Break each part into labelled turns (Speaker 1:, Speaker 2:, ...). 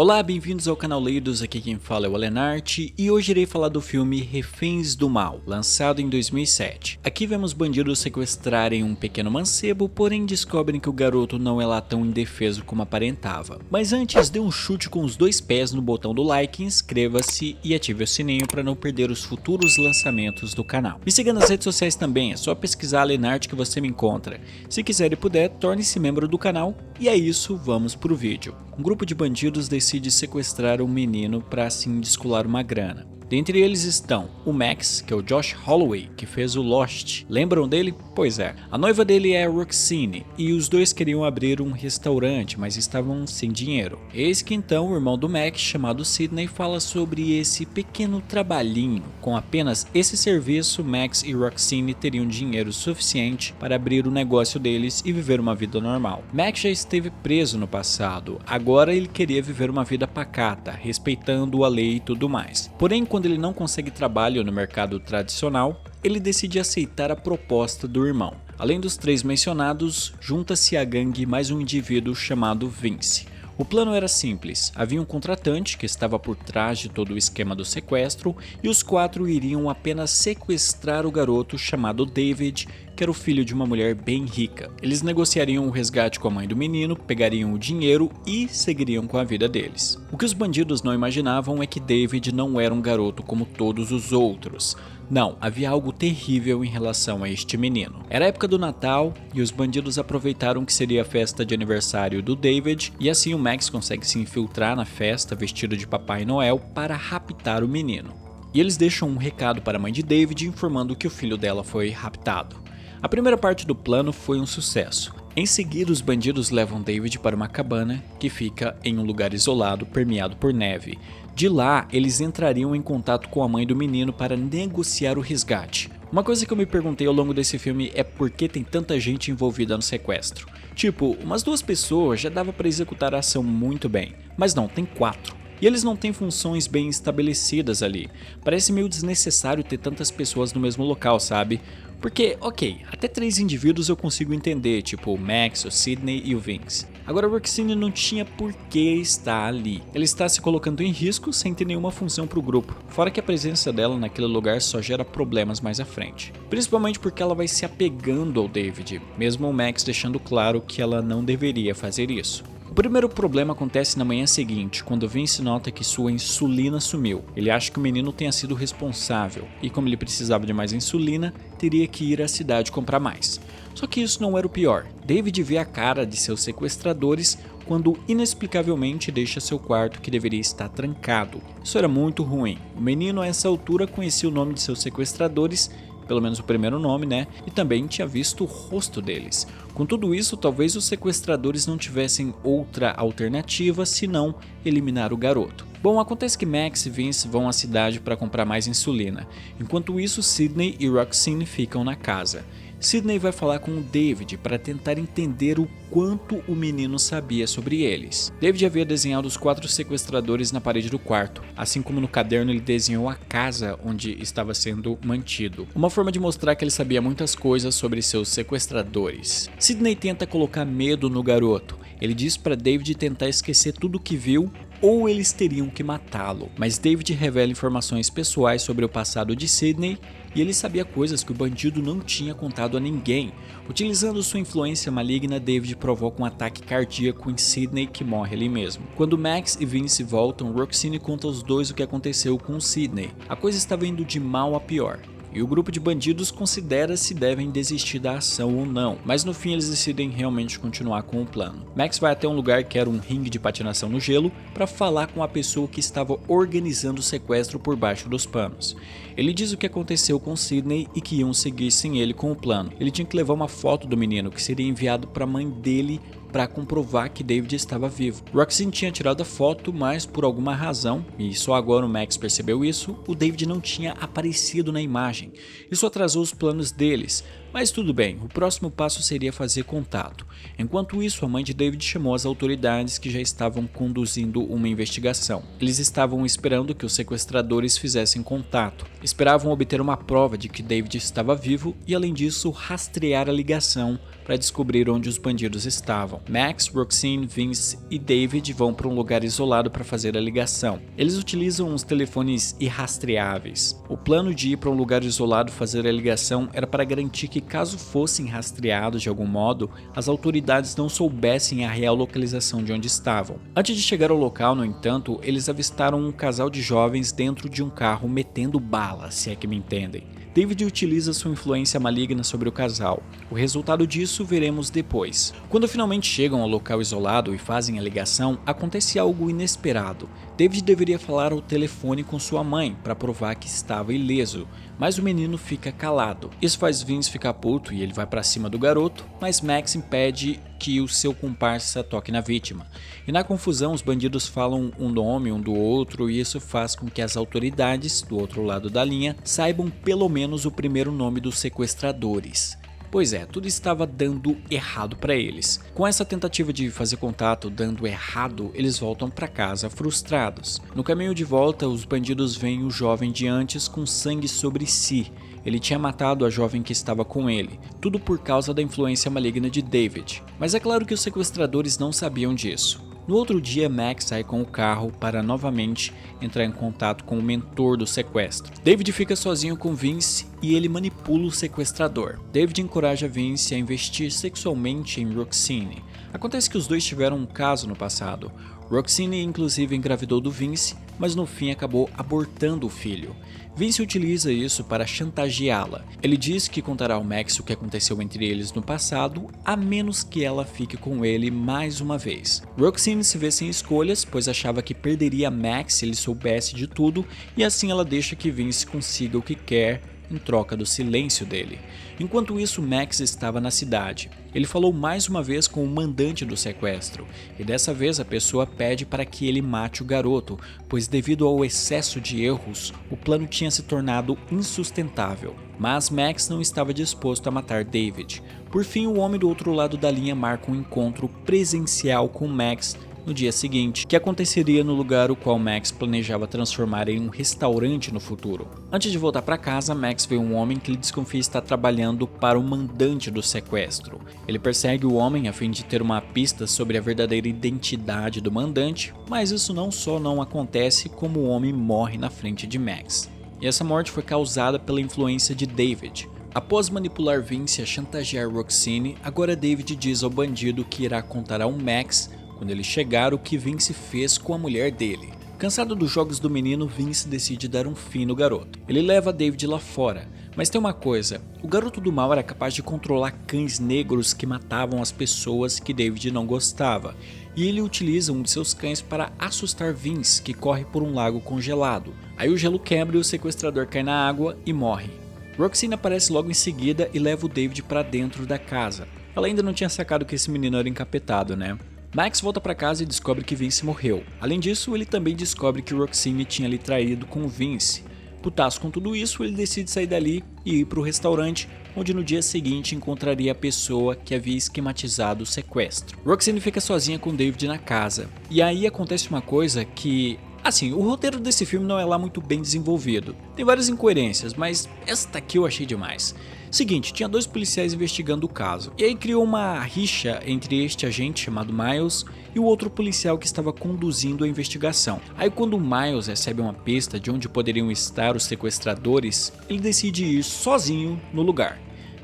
Speaker 1: Olá, bem-vindos ao canal Leidos, aqui quem fala é o Alenarte e hoje irei falar do filme Reféns do Mal, lançado em 2007. Aqui vemos bandidos sequestrarem um pequeno mancebo, porém descobrem que o garoto não é lá tão indefeso como aparentava. Mas antes, dê um chute com os dois pés no botão do like, inscreva-se e ative o sininho para não perder os futuros lançamentos do canal. Me siga nas redes sociais também, é só pesquisar Alenarte que você me encontra. Se quiser e puder, torne-se membro do canal e é isso, vamos pro vídeo. Um grupo de bandidos decide sequestrar um menino para assim descolar uma grana. Dentre eles estão o Max, que é o Josh Holloway, que fez o Lost. Lembram dele? Pois é. A noiva dele é a Roxine, e os dois queriam abrir um restaurante, mas estavam sem dinheiro. Eis que então o irmão do Max, chamado Sidney, fala sobre esse pequeno trabalhinho. Com apenas esse serviço, Max e Roxine teriam dinheiro suficiente para abrir o negócio deles e viver uma vida normal. Max já esteve preso no passado, agora ele queria viver uma vida pacata, respeitando a lei e tudo mais. Porém, quando ele não consegue trabalho no mercado tradicional, ele decide aceitar a proposta do irmão. Além dos três mencionados, junta-se à gangue mais um indivíduo chamado Vince. O plano era simples, havia um contratante que estava por trás de todo o esquema do sequestro e os quatro iriam apenas sequestrar o garoto chamado David, que era o filho de uma mulher bem rica. Eles negociariam o resgate com a mãe do menino, pegariam o dinheiro e seguiriam com a vida deles. O que os bandidos não imaginavam é que David não era um garoto como todos os outros. Não, havia algo terrível em relação a este menino. Era a época do Natal e os bandidos aproveitaram que seria a festa de aniversário do David e assim o Max consegue se infiltrar na festa vestido de Papai Noel para raptar o menino. E eles deixam um recado para a mãe de David informando que o filho dela foi raptado. A primeira parte do plano foi um sucesso. Em seguida, os bandidos levam David para uma cabana que fica em um lugar isolado, permeado por neve. De lá, eles entrariam em contato com a mãe do menino para negociar o resgate. Uma coisa que eu me perguntei ao longo desse filme é por que tem tanta gente envolvida no sequestro. Tipo, umas 2 pessoas já dava para executar a ação muito bem, mas não, tem 4. E eles não têm funções bem estabelecidas ali. Parece meio desnecessário ter tantas pessoas no mesmo local, sabe? Porque, ok, até 3 indivíduos eu consigo entender, tipo o Max, o Sidney e o Vince. Agora a Roxine não tinha por que estar ali. Ela está se colocando em risco sem ter nenhuma função para o grupo. Fora que a presença dela naquele lugar só gera problemas mais à frente. Principalmente porque ela vai se apegando ao David, mesmo o Max deixando claro que ela não deveria fazer isso. O primeiro problema acontece na manhã seguinte, quando Vince nota que sua insulina sumiu. Ele acha que o menino tenha sido responsável, e como ele precisava de mais insulina, teria que ir à cidade comprar mais. Só que isso não era o pior. David vê a cara de seus sequestradores quando inexplicavelmente deixa seu quarto que deveria estar trancado. Isso era muito ruim. O menino a essa altura conhecia o nome de seus sequestradores, pelo menos o primeiro nome, né? E também tinha visto o rosto deles. Com tudo isso, talvez os sequestradores não tivessem outra alternativa senão eliminar o garoto. Bom, acontece que Max e Vince vão à cidade para comprar mais insulina. Enquanto isso, Sidney e Roxine ficam na casa. Sidney vai falar com o David para tentar entender o quanto o menino sabia sobre eles. David havia desenhado os 4 sequestradores na parede do quarto, assim como no caderno ele desenhou a casa onde estava sendo mantido. Uma forma de mostrar que ele sabia muitas coisas sobre seus sequestradores. Sidney tenta colocar medo no garoto. Ele diz para David tentar esquecer tudo o que viu ou eles teriam que matá-lo. Mas David revela informações pessoais sobre o passado de Sidney e ele sabia coisas que o bandido não tinha contado a ninguém. Utilizando sua influência maligna, David provoca um ataque cardíaco em Sidney que morre ali mesmo. Quando Max e Vince voltam, Roxine conta aos dois o que aconteceu com Sidney. A coisa estava indo de mal a pior. E o grupo de bandidos considera se devem desistir da ação ou não, mas no fim eles decidem realmente continuar com o plano. Max vai até um lugar que era um ringue de patinação no gelo para falar com a pessoa que estava organizando o sequestro por baixo dos panos. Ele diz o que aconteceu com Sidney e que iam seguir sem ele com o plano. Ele tinha que levar uma foto do menino que seria enviado para a mãe dele para comprovar que David estava vivo. Roxine tinha tirado a foto, mas por alguma razão, e só agora o Max percebeu isso, o David não tinha aparecido na imagem. Isso atrasou os planos deles. Mas tudo bem, o próximo passo seria fazer contato. Enquanto isso, a mãe de David chamou as autoridades que já estavam conduzindo uma investigação. Eles estavam esperando que os sequestradores fizessem contato. Esperavam obter uma prova de que David estava vivo e, além disso, rastrear a ligação para descobrir onde os bandidos estavam. Max, Roxane, Vince e David vão para um lugar isolado para fazer a ligação. Eles utilizam uns telefones irrastreáveis. O plano de ir para um lugar isolado fazer a ligação era para garantir que, caso fossem rastreados de algum modo, as autoridades não soubessem a real localização de onde estavam. Antes de chegar ao local, no entanto, eles avistaram um casal de jovens dentro de um carro metendo bala, se é que me entendem. David utiliza sua influência maligna sobre o casal. O resultado disso veremos depois. Quando finalmente chegam ao local isolado e fazem a ligação, acontece algo inesperado. David deveria falar ao telefone com sua mãe para provar que estava ileso, mas o menino fica calado. Isso faz Vince ficar puto e ele vai para cima do garoto, mas Max impede que o seu comparsa toque na vítima. E na confusão, os bandidos falam um nome um do outro e isso faz com que as autoridades, do outro lado da linha, saibam pelo menos o primeiro nome dos sequestradores. Pois é, tudo estava dando errado para eles. Com essa tentativa de fazer contato dando errado, eles voltam para casa frustrados. No caminho de volta, os bandidos veem o jovem de antes com sangue sobre si. Ele tinha matado a jovem que estava com ele, tudo por causa da influência maligna de David. Mas é claro que os sequestradores não sabiam disso. No outro dia, Max sai com o carro para novamente entrar em contato com o mentor do sequestro. David fica sozinho com Vince e ele manipula o sequestrador. David encoraja Vince a investir sexualmente em Roxane. Acontece que os dois tiveram um caso no passado. Roxane inclusive engravidou do Vince, mas no fim acabou abortando o filho. Vince utiliza isso para chantageá-la. Ele diz que contará ao Max o que aconteceu entre eles no passado, a menos que ela fique com ele mais uma vez. Roxane se vê sem escolhas, pois achava que perderia Max se ele soubesse de tudo, e assim ela deixa que Vince consiga o que quer em troca do silêncio dele. Enquanto isso, Max estava na cidade. Ele falou mais uma vez com o mandante do sequestro, e dessa vez a pessoa pede para que ele mate o garoto, pois devido ao excesso de erros, o plano tinha se tornado insustentável. Mas Max não estava disposto a matar David. Por fim, o homem do outro lado da linha marca um encontro presencial com Max no dia seguinte, que aconteceria no lugar o qual Max planejava transformar em um restaurante no futuro. Antes de voltar para casa, Max vê um homem que ele desconfia estar trabalhando para o mandante do sequestro. Ele persegue o homem a fim de ter uma pista sobre a verdadeira identidade do mandante, mas isso não só não acontece, como o homem morre na frente de Max. E essa morte foi causada pela influência de David. Após manipular Vince a chantagear Roxane, agora David diz ao bandido que irá contar ao Max quando ele chegar o que Vince fez com a mulher dele. Cansado dos jogos do menino, Vince decide dar um fim no garoto. Ele leva David lá fora, mas tem uma coisa, o garoto do mal era capaz de controlar cães negros que matavam as pessoas que David não gostava, e ele utiliza um de seus cães para assustar Vince, que corre por um lago congelado. Aí o gelo quebra e o sequestrador cai na água e morre. Roxane aparece logo em seguida e leva o David para dentro da casa. Ela ainda não tinha sacado que esse menino era encapetado, né? Max volta para casa e descobre que Vince morreu. Além disso, ele também descobre que Roxane tinha lhe traído com Vince. Putaço com tudo isso, ele decide sair dali e ir para o restaurante, onde no dia seguinte encontraria a pessoa que havia esquematizado o sequestro. Roxane fica sozinha com David na casa. E aí acontece uma coisa que... Assim, o roteiro desse filme não é lá muito bem desenvolvido. Tem várias incoerências, mas esta aqui eu achei demais. Seguinte, tinha dois policiais investigando o caso, e aí criou uma rixa entre este agente chamado Miles e o outro policial que estava conduzindo a investigação. Aí quando o Miles recebe uma pista de onde poderiam estar os sequestradores, ele decide ir sozinho no lugar.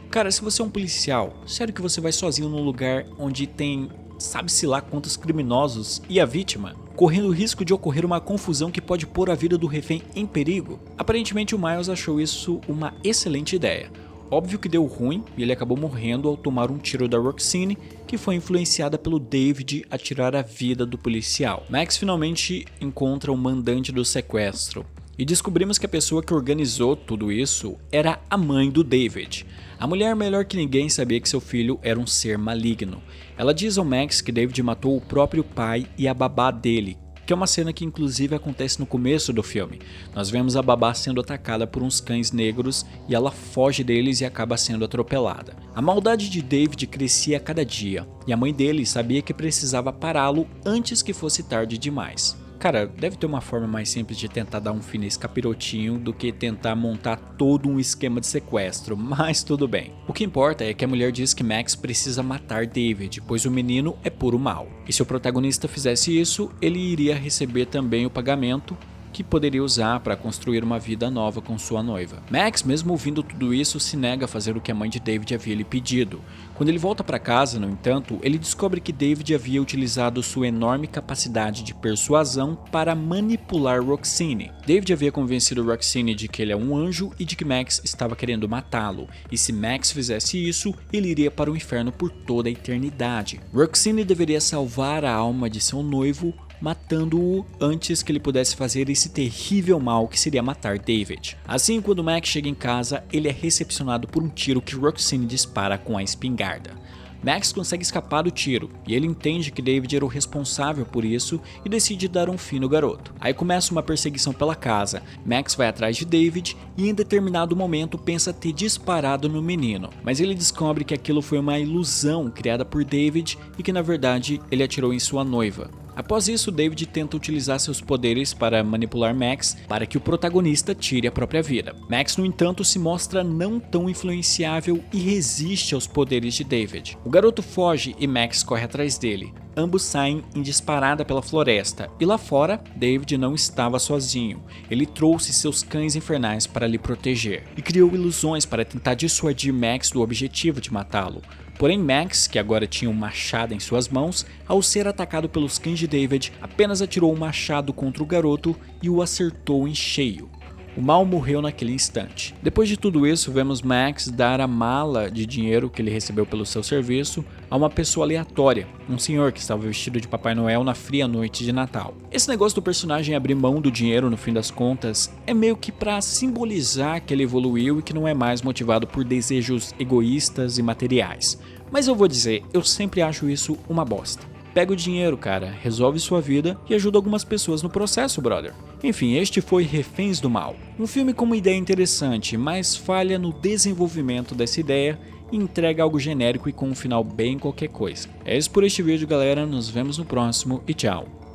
Speaker 1: Cara, se você é um policial, sério que você vai sozinho num lugar onde tem sabe-se lá quantos criminosos e a vítima, correndo o risco de ocorrer uma confusão que pode pôr a vida do refém em perigo? Aparentemente o Miles achou isso uma excelente ideia. Óbvio que deu ruim e ele acabou morrendo ao tomar um tiro da Roxane, que foi influenciada pelo David a tirar a vida do policial. Max finalmente encontra o mandante do sequestro e descobrimos que a pessoa que organizou tudo isso era a mãe do David. A mulher melhor que ninguém sabia que seu filho era um ser maligno. Ela diz ao Max que David matou o próprio pai e a babá dele, que é uma cena que inclusive acontece no começo do filme. Nós vemos a babá sendo atacada por uns cães negros e ela foge deles e acaba sendo atropelada. A maldade de David crescia a cada dia e a mãe dele sabia que precisava pará-lo antes que fosse tarde demais. Cara, deve ter uma forma mais simples de tentar dar um fim nesse capirotinho do que tentar montar todo um esquema de sequestro, mas tudo bem. O que importa é que a mulher diz que Max precisa matar David, pois o menino é puro mal. E se o protagonista fizesse isso, ele iria receber também o pagamento que poderia usar para construir uma vida nova com sua noiva. Max, mesmo ouvindo tudo isso, se nega a fazer o que a mãe de David havia lhe pedido. Quando ele volta para casa, no entanto, ele descobre que David havia utilizado sua enorme capacidade de persuasão para manipular Roxine. David havia convencido Roxine de que ele é um anjo e de que Max estava querendo matá-lo, e se Max fizesse isso, ele iria para o inferno por toda a eternidade. Roxine deveria salvar a alma de seu noivo, matando-o antes que ele pudesse fazer esse terrível mal que seria matar David. Assim, quando Max chega em casa, ele é recepcionado por um tiro que Roxine dispara com a espingarda. Max consegue escapar do tiro e ele entende que David era o responsável por isso e decide dar um fim no garoto. Aí começa uma perseguição pela casa. Max vai atrás de David e em determinado momento pensa ter disparado no menino, mas ele descobre que aquilo foi uma ilusão criada por David e que na verdade ele atirou em sua noiva. Após isso, David tenta utilizar seus poderes para manipular Max para que o protagonista tire a própria vida. Max, no entanto, se mostra não tão influenciável e resiste aos poderes de David. O garoto foge e Max corre atrás dele. Ambos saem em disparada pela floresta, e lá fora, David não estava sozinho. Ele trouxe seus cães infernais para lhe proteger, e criou ilusões para tentar dissuadir Max do objetivo de matá-lo. Porém, Max, que agora tinha um machado em suas mãos, ao ser atacado pelos cães de David, apenas atirou um machado contra o garoto e o acertou em cheio. O mal morreu naquele instante. Depois de tudo isso, vemos Max dar a mala de dinheiro que ele recebeu pelo seu serviço a uma pessoa aleatória, um senhor que estava vestido de Papai Noel na fria noite de Natal. Esse negócio do personagem abrir mão do dinheiro no fim das contas é meio que para simbolizar que ele evoluiu e que não é mais motivado por desejos egoístas e materiais. Mas eu vou dizer, eu sempre acho isso uma bosta. Pega o dinheiro, cara, resolve sua vida e ajuda algumas pessoas no processo, brother. Enfim, este foi Reféns do Mal. Um filme com uma ideia interessante, mas falha no desenvolvimento dessa ideia e entrega algo genérico e com um final bem qualquer coisa. É isso por este vídeo, galera, nos vemos no próximo e tchau.